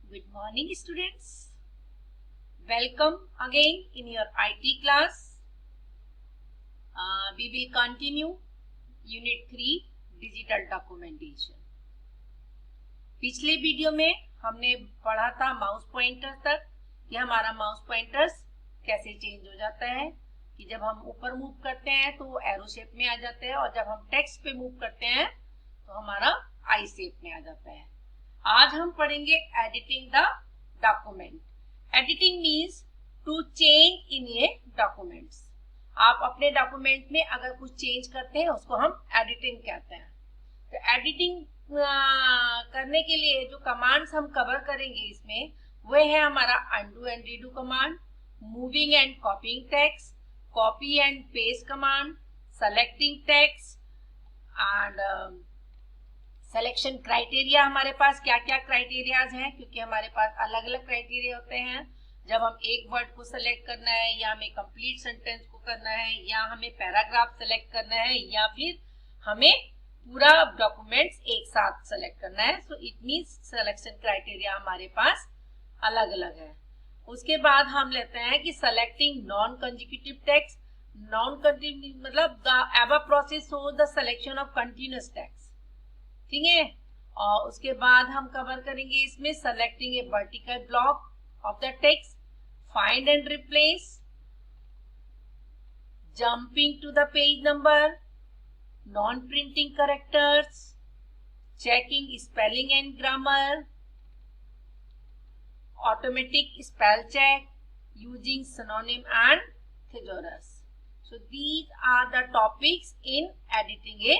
Good morning, students. Welcome again in your IT class. We will continue Unit 3 Digital Documentation. पिछले video में हमने पढ़ा था mouse pointer तक कि हमारा माउस पॉइंटर्स कैसे चेंज हो जाता है कि जब हम ऊपर मूव करते हैं तो वो एरो शेप में आ जाते हैं और जब हम टेक्स्ट पे मूव करते हैं तो हमारा आई शेप में आ जाता है। आज हम पढ़ेंगे editing the document. Editing means to change in a documents. आप अपने डॉक्यूमेंट में अगर कुछ चेंज करते हैं उसको हम एडिटिंग कहते हैं। तो एडिटिंग करने के लिए जो कमांड्स हम कवर करेंगे इसमें वो है हमारा undo and redo command, moving and कॉपिंग text, copy and paste command, selecting text and selection criteria. हमारे पास क्या क्या क्राइटेरियाज हैं, क्योंकि हमारे पास अलग अलग क्राइटेरिया होते हैं। जब हम एक वर्ड को सिलेक्ट करना है या हमें कंप्लीट सेंटेंस को करना है या हमें पैराग्राफ सेलेक्ट करना है या फिर हमें पूरा डॉक्यूमेंट्स एक साथ सेलेक्ट करना है। So it means selection criteria हमारे पास अलग अलग है। उसके बाद हम लेते हैं कि selecting non consecutive text. Non continue मतलब the above process shows the selection of continuous text, ठीक है। और उसके बाद हम कवर करेंगे इसमें selecting a vertical block of the text, find and replace, jumping to the page number, non printing characters, checking spelling and grammar, automatic spell check, using synonym and thesaurus. So these are the topics in editing a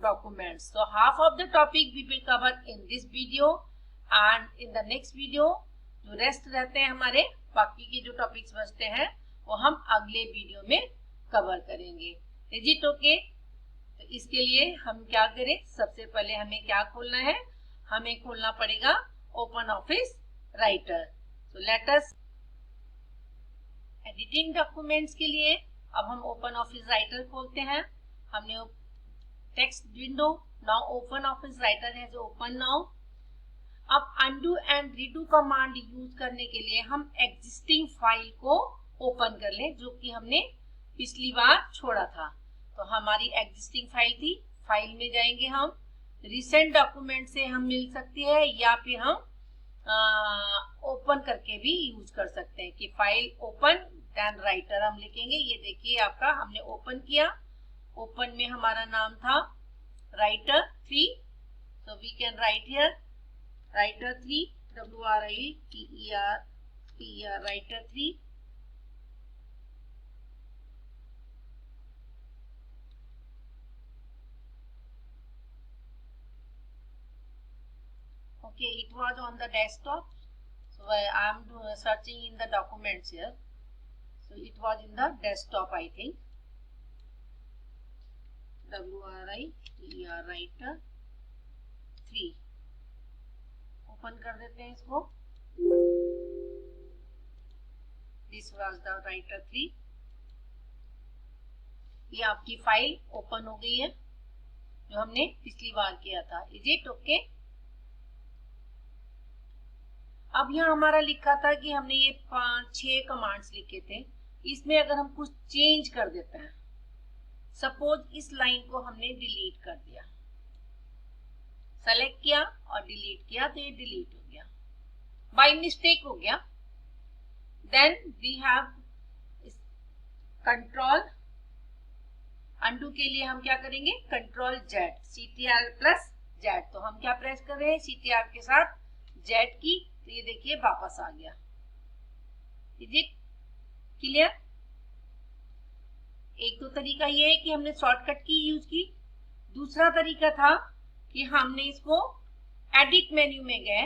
documents. So half of the topic we will cover in this video and in the next video जो rest रहते हैं हमारे बाकी के जो topics बचते हैं वो हम अगले वीडियो में कवर करेंगे। Is it okay? तो इसके लिए हम क्या करें, सबसे पहले हमें क्या खोलना है, हमें खोलना पड़ेगा open office writer. So let us editing documents के लिए अब हम ओपन ऑफिस राइटर खोलते हैं। हमने text window, now open office writer है जो ओपन नाउ। अब undo and redo command use करने के लिए हम एग्जिस्टिंग फाइल को ओपन कर लें जो कि हमने पिछली बार छोड़ा था। तो हमारी एग्जिस्टिंग फाइल थी, फाइल में जाएंगे हम, रिसेंट डॉक्यूमेंट से हम मिल सकती है या फिर हम ओपन करके भी यूज कर सकते हैं कि फाइल ओपन देन राइटर हम लिखेंगे। ये देखिए आपका हमने ओपन किया, ओपन में हमारा नाम था writer 3, so we can write here writer 3, WRITER writer 3। Okay, it was on the desktop, so I am searching in the documents here, so it was in the desktop I think, WRITER writer 3। Open कर देते हैं इसको। This was the writer 3। ये आपकी file open हो गई है जो हमने पिछली बार किया था। Is it okay? अब यहाँ हमारा लिखा था कि हमने ये 5-6 कमांड्स लिखे थे, इसमें अगर हम कुछ चेंज कर देते हैं, सपोज इस लाइन को हमने डिलीट कर दिया, सेलेक्ट किया और डिलीट किया तो ये डिलीट हो गया, बाय मिस्टेक हो गया, then we have control undo के लिए हम क्या करेंगे, control Z, CTR plus Z. तो हम क्या प्रेस कर रहे हैं, CTR के साथ जेड की, तो ये देखिए वापस आ गया। Is it clear? एक तो तरीका ये है कि हमने शॉर्टकट की यूज की, दूसरा तरीका था कि हमने इसको एडिट मेन्यू में गए,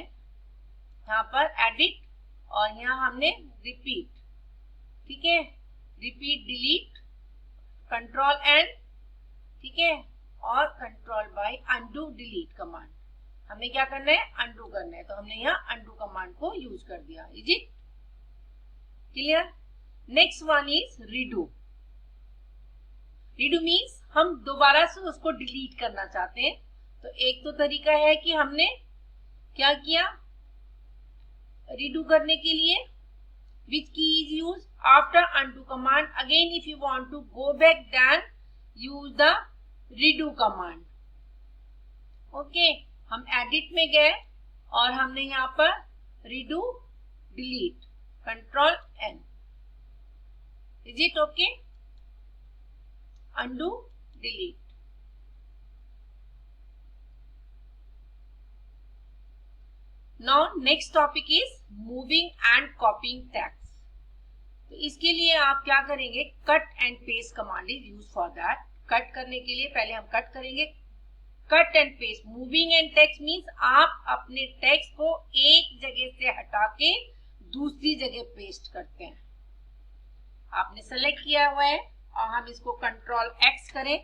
यहाँ पर एडिट और यहाँ हमने रिपीट, ठीक है, रिपीट डिलीट कंट्रोल एंड, ठीक है, और control by undo delete command. हमें क्या करना है, अनडू करना है, तो हमने यहाँ अनडू कमांड को यूज कर दिया। Is it clear? Next one is redo. Redo means हम दोबारा से उसको डिलीट करना चाहते हैं। तो एक तो तरीका है कि हमने क्या किया, रीडू करने के लिए which key is used after undo command. Again if you want to go back then use the redo command. Okay हम एडिट में गए और हमने यहाँ पर redo delete control n. Is it okay? Undo delete. Now next topic is moving and copying text. तो इसके लिए आप क्या करेंगे, cut and paste command is use for that. Cut करने के लिए पहले हम कट करेंगे. Cut and paste. Moving and text means आप अपने टेक्स्ट को एक जगह से हटा के दूसरी जगह पेस्ट करते हैं. आपने सेलेक्ट किया हुआ है और हम इसको कंट्रोल एक्स करें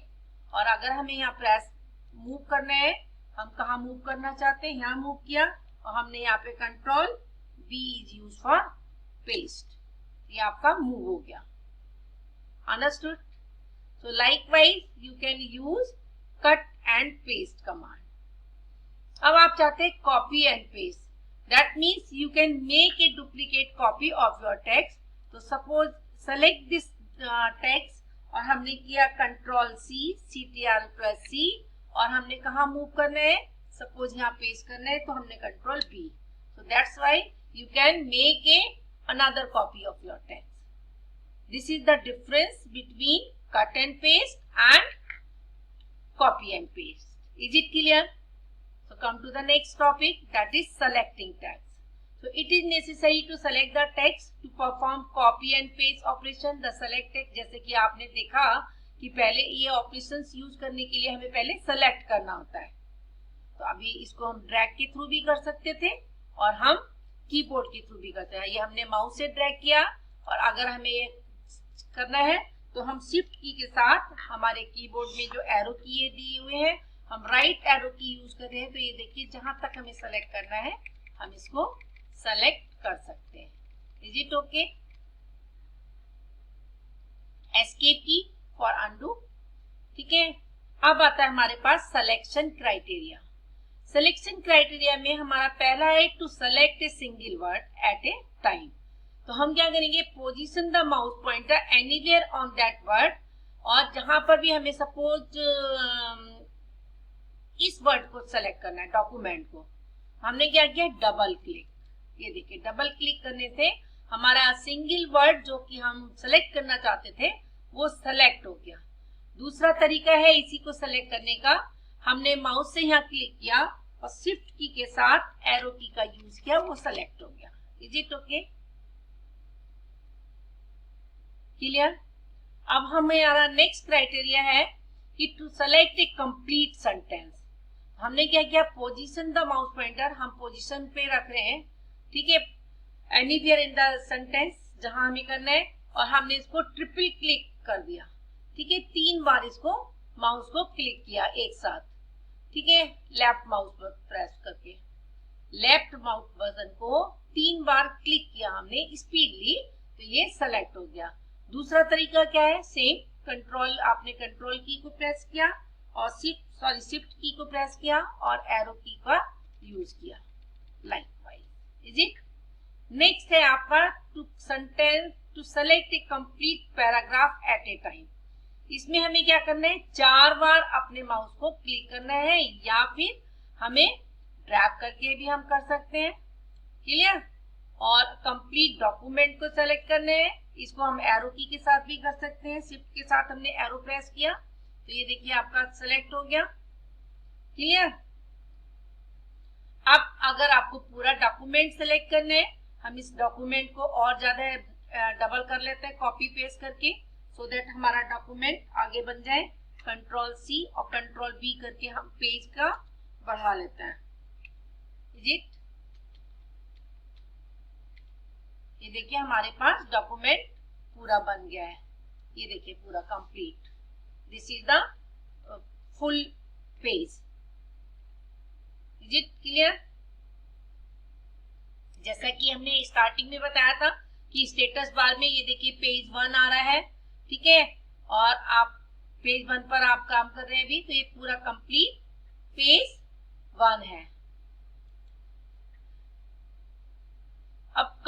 और अगर हमें यहाँ प्रेस मूव करना है, हम कहाँ मूव करना चाहते हैं, यहाँ मूव किया और हमने यहाँ पे control V is use for paste. ये आपका मूव हो गया. Understood? So likewise you can use cut and paste command. अब आप चाहते हैं copy and paste. That means you can make a duplicate copy of your text. तो suppose select this text और हमने किया control C, CTRL plus C और हमने कहाँ मूव करना है, सपोज यहाँ पेस्ट करना है तो हमने control B. So that's why you can make another copy of your text. This is the difference between cut and paste and copy and paste. Is it clear? So come to the next topic, that is selecting text. So it is necessary to select the text to perform copy and paste operation. The select text, जैसे कि आपने देखा कि पहले ये operations use करने के लिए हमें पहले सेलेक्ट करना होता है. तो अभी इसको हम ड्रैग के थ्रू भी कर सकते थे और हम कीबोर्ड के थ्रू भी करते हैं. ये हमने माउस से ड्रैग किया और अगर हमें ये करना है तो हम शिफ्ट की के साथ हमारे कीबोर्ड में जो एरो की दिए हुए हैं, हम राइट एरो की यूज कर रहे हैं. तो ये देखिए जहां तक हमें सेलेक्ट करना है हम इसको सेलेक्ट कर सकते हैं. Is it okay? Escape key for undo. ठीक है. अब आता है हमारे पास सिलेक्शन क्राइटेरिया. सिलेक्शन क्राइटेरिया में हमारा पहला है to select a single word at a time. तो हम क्या करेंगे, position the mouse pointer anywhere on that word. और जहां पर भी हमें सपोज इस वर्ड को सेलेक्ट करना है, डॉक्यूमेंट को, हमने क्या किया, डबल क्लिक. ये देखिए डबल क्लिक करने से हमारा सिंगल वर्ड जो कि हम सेलेक्ट करना चाहते थे वो सेलेक्ट हो गया. दूसरा तरीका है इसी को सेलेक्ट करने का, हमने माउस से यहाँ क्लिक किया और शिफ्ट की के साथ एरो की का यूज किया, वो सेलेक्ट हो गया. Is it okay? क्लियर? अब हमारा नेक्स्ट क्राइटेरिया है कि to select a complete sentence. हमने क्या किया, पोजीशन द माउस पॉइंटर, हम पोजीशन पे रख रहे हैं. ठीक है. एनीवेयर इन द सेंटेंस जहां हमें करना है और हमने इसको ट्रिपल क्लिक कर दिया. ठीक है. 3 बार इसको माउस को क्लिक किया एक साथ. ठीक है. लेफ्ट माउस पर प्रेस करके लेफ्ट माउस बटन को 3 बार क्लिक किया हमने स्पीडली, तो ये सेलेक्ट हो गया. दूसरा तरीका क्या है, सेम कंट्रोल, आपने कंट्रोल की को प्रेस किया और शिफ्ट की को प्रेस किया और एरो की का यूज किया. लाइकवाइज. Is it? नेक्स्ट है आपका to sentence to select a complete paragraph at a time. इसमें हमें क्या करना है, 4 बार अपने माउस को क्लिक करना है या फिर हमें ड्रैग करके भी हम कर सकते हैं. क्लियर? और कंप्लीट डॉक्यूमेंट को सेलेक्ट करना है, इसको हम एरो की के साथ भी कर सकते हैं. शिफ्ट के साथ हमने एरो प्रेस किया तो ये देखिए आपका सेलेक्ट हो गया. क्लियर? अब अगर आपको पूरा डॉक्यूमेंट सेलेक्ट करना है, हम इस डॉक्यूमेंट को और ज्यादा डबल कर लेते हैं कॉपी पेस्ट करके, सो दैट हमारा डॉक्यूमेंट आगे बन जाए. कंट्रोल C और कंट्रोल V करके हम पेज का बढ़ा लेते हैं. Is it? ये देखिए हमारे पास डॉक्यूमेंट पूरा बन गया है. ये देखिए पूरा complete. This is the full page. Is it clear? जैसा कि हमने स्टार्टिंग में बताया था कि स्टेटस बार में ये देखिए पेज 1 आ रहा है. ठीक है. और आप पेज 1 पर आप काम कर रहे हैं अभी, तो ये पूरा कंप्लीट पेज 1 है.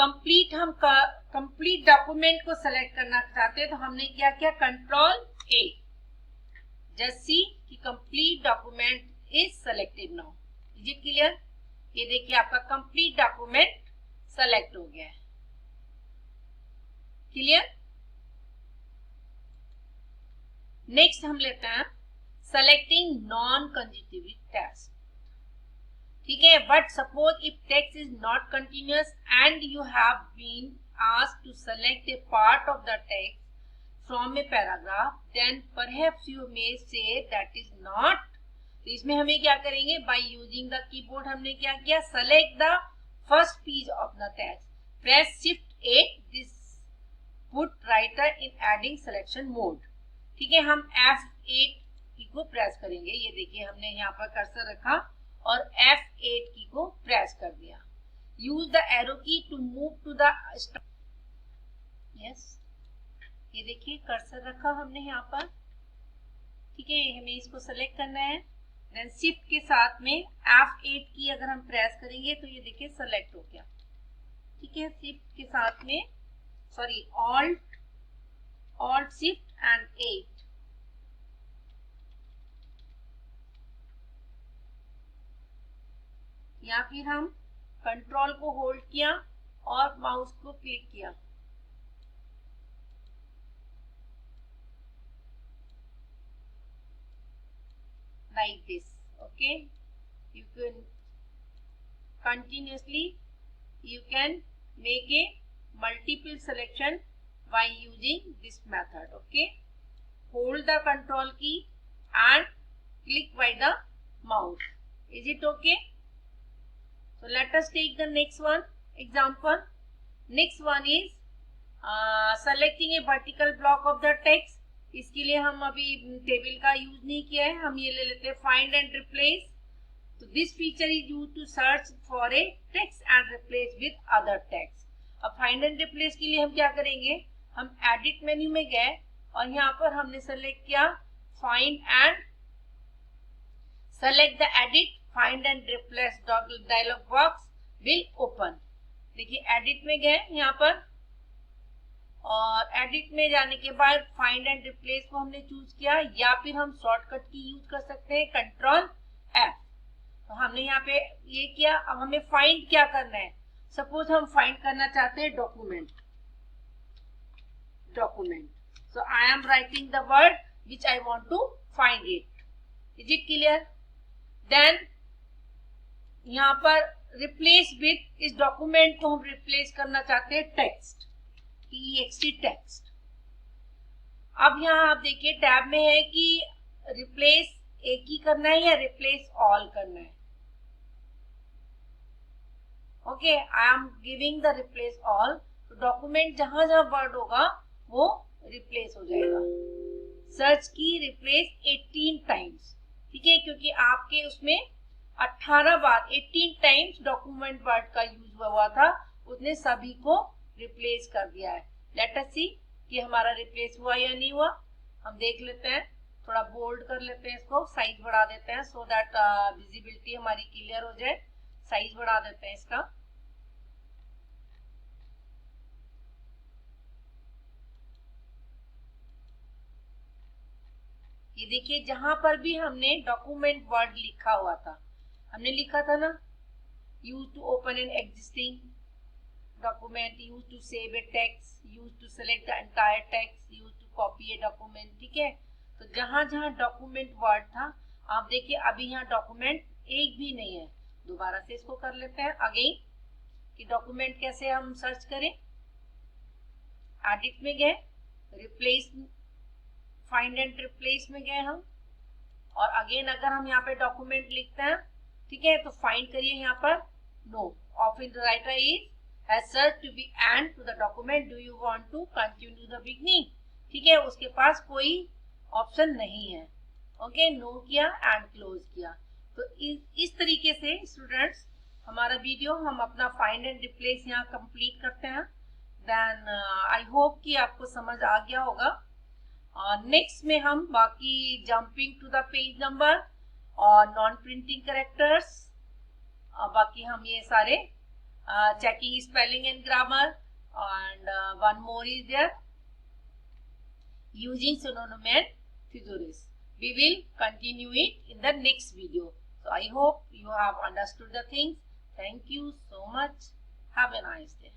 कंप्लीट डॉक्यूमेंट को सेलेक्ट करना चाहते हैं तो हमने क्या किया, कंट्रोल ए, जस्ट सी कि complete document is selected now. Is it clear? ये देखिए आपका कंप्लीट डॉक्यूमेंट सेलेक्ट हो गया है। क्लियर? नेक्स्ट हम लेते हैं सेलेक्टिंग नॉन कंजिटिव टेक्स्ट। ठीक है, but suppose if text is not continuous and you have been asked to select a part of the text from a paragraph, then perhaps you may say that is not. तो इसमें हमें क्या करेंगे, by using the keyboard हमने क्या किया, select the first page of the text, press shift 8, this put writer in adding selection mode. ठीक है, हम F8 की को प्रेस करेंगे। ये देखिए हमने यहाँ पर कर्सर रखा और F8 की को प्रेस कर दिया। Use the arrow key to move to the yes, ये देखिए कर्सर रखा हमने यहाँ पर। ठीक है, हमें इसको सेलेक्ट करना है, देन शिफ्ट के साथ में F8 की अगर हम प्रेस करेंगे तो ये देखिए सेलेक्ट हो गया। ठीक है, शिफ्ट के साथ में सॉरी ऑल्ट शिफ्ट एंड 8। या फिर हम कंट्रोल को होल्ड किया और माउस को क्लिक किया। Like this, okay, you can continuously you can make a multiple selection by using this method. Okay, hold the control key and click by the mouse. Is it okay? So let us take the next one example. Next one is selecting a vertical block of the text. इसके लिए हम अभी table का use नहीं किया है, हम ये ले लेते हैं फाइंड एंड रिप्लेस। तो this feature is use to search for a text and replace with other text. अब फाइंड एंड रिप्लेस के लिए हम क्या करेंगे, हम एडिट मेन्यू में गए और यहाँ पर हमने सेलेक्ट किया find and select the edit find and replace dialog box will open. देखिए एडिट में गए यहाँ पर और एडिट में जाने के बाद फाइंड एंड रिप्लेस को हमने चूज किया, या फिर हम शॉर्टकट की यूज कर सकते हैं कंट्रोल F। तो हमने यहाँ पे ये किया। अब हमें फाइंड क्या करना है, सपोज हम फाइंड करना चाहते हैं document. So I am writing the word which I want to find it. Is it clear? Then यहाँ पर रिप्लेस विद, इस डॉक्यूमेंट को हम रिप्लेस करना चाहते हैं टेक्स्ट, टेक्स्ट। अब यहाँ आप देखिए टैब में है कि रिप्लेस एक ही करना है या रिप्लेस ऑल करना है। Okay, I am giving the replace all. तो डॉक्यूमेंट जहां जहां वर्ड होगा वो रिप्लेस हो जाएगा। सर्च की रिप्लेस 18 टाइम्स। ठीक है, क्योंकि आपके उसमें 18 बार 18 टाइम्स डॉक्यूमेंट वर्ड का यूज हुआ था, उसने सभी को रिप्लेस कर दिया है। लेट अस सी कि हमारा रिप्लेस हुआ या नहीं हुआ। हम देख लेते हैं, थोड़ा बोल्ड कर लेते हैं, इसको साइज बढ़ा देते हैं सो दैट विजिबिलिटी हमारी क्लियर हो जाए। साइज बढ़ा देते हैं इसका। ये देखिए जहां पर भी हमने डॉक्यूमेंट वर्ड लिखा हुआ था, हमने लिखा था ना use to open an existing document, used to save a text, used to select the entire text, used to copy a document। ठीक है, तो जहां जहां डॉक्यूमेंट वर्ड था आप देखिए अभी यहाँ डॉक्यूमेंट एक भी नहीं है। दोबारा से इसको कर लेते हैं अगेन कि डॉक्यूमेंट कैसे हम सर्च करें। एडिट में गए, रिप्लेस फाइंड एंड रिप्लेस में गए हम, और अगेन अगर हम यहाँ पे डॉक्यूमेंट लिखते हैं, ठीक है, तो फाइंड करिए यहाँ पर no of in the writer is has searched to be and to the document, do you want to continue the beginning। ठीक है, उसके पास कोई ऑप्शन नहीं है। ओके, नो किया एंड क्लोज किया। तो इस तरीके से स्टूडेंट्स हमारा वीडियो हम अपना फाइंड एंड रिप्लेस यहाँ कंप्लीट करते हैं। देन आई होप कि आपको समझ आ गया होगा। नेक्स्ट में हम बाकी jumping to the page number और नॉन प्रिंटिंग कैरेक्टर्स, बाकी हम ये सारे checking spelling and grammar, and one more is there, using synonym and thesaurus. We will continue it in the next video. So I hope you have understood the things. Thank you so much. Have a nice day.